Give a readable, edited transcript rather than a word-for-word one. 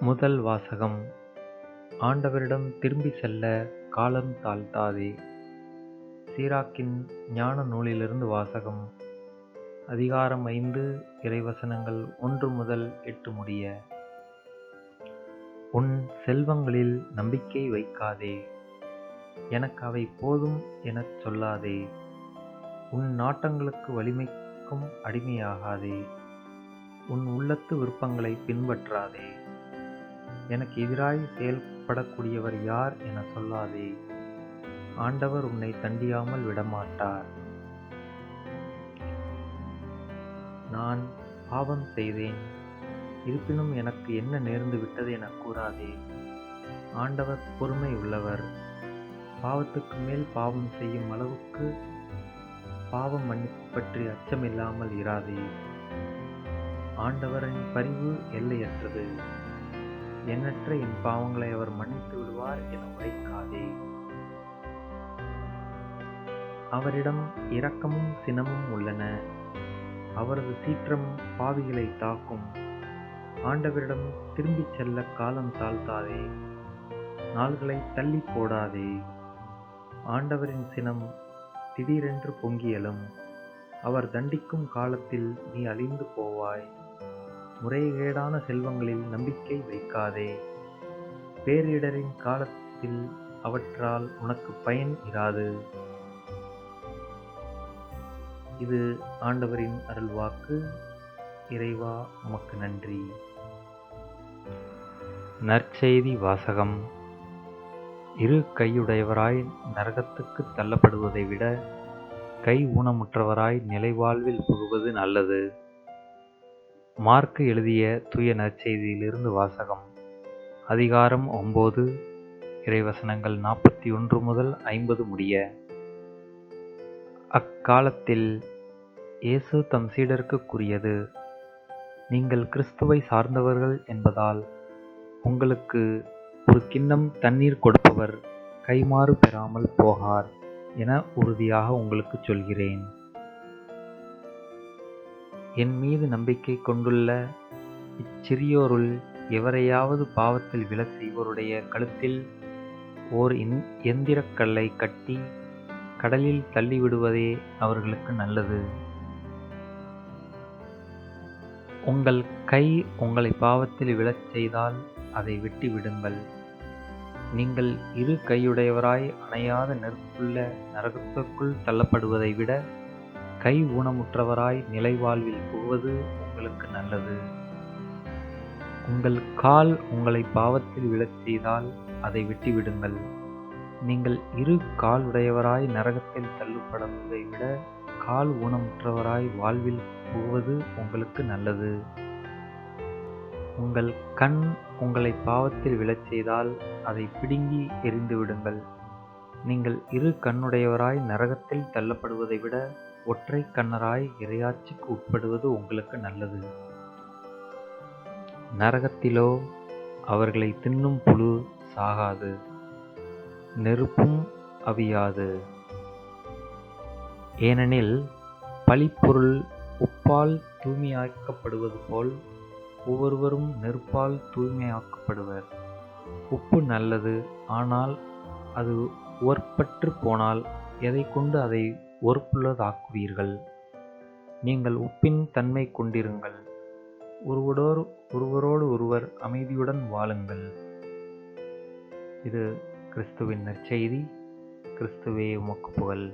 முதல் வாசகம். ஆண்டவரிடம் திரும்பி செல்ல காலம் தாழ்த்தாதே. சீராக்கின் ஞான நூலிலிருந்து வாசகம். அதிகாரம் 5 இறைவசனங்கள் 1 முதல் 8 முடிய. உன் செல்வங்களில் நம்பிக்கை வைக்காதே. எனக்கு அவை போதும் எனச் சொல்லாதே. உன் நாட்டங்களுக்கு வலிமைக்கும் அடிமையாகாதே. உன் உள்ளத்து விருப்பங்களை பின்பற்றாதே. எனக்கு எதிராய் செயல்படக்கூடியவர் யார் என சொல்லாதே. ஆண்டவர் உன்னை தண்டியாமல் விடமாட்டார். நான் பாவம் செய்தேன், இருப்பினும் எனக்கு என்ன நேர்ந்து விட்டது என கூறாதே. ஆண்டவர் பொறுமை உள்ளவர். பாவத்துக்கு மேல் பாவம் செய்யும் அளவுக்கு பாவம் மன்னிப்பு பற்றி அச்சமில்லாமல் இராதே. ஆண்டவரின் பரிவு எல்லையற்றது. எண்ணற்ற என் பாவங்களை அவர் மன்னித்து விடுவார் என உரைக்காதே. அவரிடம் இரக்கமும் சினமும் உள்ளன. அவரது சீற்றம் பாவிகளை தாக்கும். ஆண்டவரிடம் திரும்பிச் செல்ல காலம் தாழ்த்தாதே. நாள்களை தள்ளி போடாதே. ஆண்டவரின் சினம் திடீரென்று பொங்கி எழும். அவர் தண்டிக்கும் காலத்தில் நீ அழிந்து போவாய். முறைகேடான செல்வங்களில் நம்பிக்கை வைக்காதே. பேரிடரின் காலத்தில் அவற்றால் உனக்கு பயன் இராது. இது ஆண்டவரின் அருள்வாக்கு. இறைவா, உமக்கு நன்றி. நற்செய்தி வாசகம். இரு கையுடையவராய் நரகத்துக்கு தள்ளப்படுவதை விட கை ஊனமுற்றவராய் நிலைவாழ்வில் புகுவது நல்லது. மார்க்கு எழுதிய தூய நற்செய்தியிலிருந்து வாசகம். அதிகாரம் 9 இறைவசனங்கள் 41 முதல் 50 முடிய. அக்காலத்தில் இயேசு தம் சீடருக்கு கூறியது: நீங்கள் கிறிஸ்துவை சார்ந்தவர்கள் என்பதால் உங்களுக்கு ஒரு கிண்ணம் தண்ணீர் கொடுப்பவர் கைமாறு பெறாமல் போகார் என உறுதியாக உங்களுக்கு சொல்கிறேன். என் மீது நம்பிக்கை கொண்டுள்ள இச்சிறியோருள் எவரையாவது பாவத்தில் விழச் செய்வோருடைய கழுத்தில் ஓர் எந்திரக் கல்லை கட்டி கடலில் தள்ளிவிடுவதே அவர்களுக்கு நல்லது. உங்கள் கை உங்களை பாவத்தில் விழச் செய்தால் அதை வெட்டி விடுங்கள். நீங்கள் இரு கையுடையவராய் அணையாத நெருப்புள்ள நரகத்திற்குள் தள்ளப்படுவதை விட கை ஊனமுற்றவராய் நிலைவாழ்வில் புகுவது உங்களுக்கு நல்லது. உங்கள் கால் உங்களை பாவத்தில் விழச் செய்தால் அதை வெட்டிவிடுங்கள். நீங்கள் இரு கால் உடையவராய் நரகத்தில் தள்ளப்படுவதை விட கால் ஊனமுற்றவராய் வாழ்வில் புகுவது உங்களுக்கு நல்லது. உங்கள் கண் உங்களை பாவத்தில் விழச் செய்தால் அதை பிடுங்கி எறிந்து விடுங்கள். நீங்கள் இரு கண்ணுடையவராய் நரகத்தில் தள்ளப்படுவதை விட ஒற்றை கண்ணராய் இறையாட்சிக்கு உட்படுவது உங்களுக்கு நல்லது. நரகத்திலோ அவர்களை தின்னும் புழு சாகாது, நெருப்பும் அவியாது. ஏனெனில் பழிப்பொருள் உப்பால் தூய்மையாக்கப்படுவது போல் ஒவ்வொருவரும் நெருப்பால் தூய்மையாக்கப்படுவர். உப்பு நல்லது, ஆனால் அது உவர்ப்பற்று போனால் எதை கொண்டு அதை உவர்ப்புள்ளதாக்குவீர்கள்? நீங்கள் உப்பின் தன்மை கொண்டிருங்கள். ஒருவரோடு ஒருவர் அமைதியுடன் வாழுங்கள். இது கிறிஸ்துவின் நற்செய்தி. கிறிஸ்துவே உமக்கு புகழ்.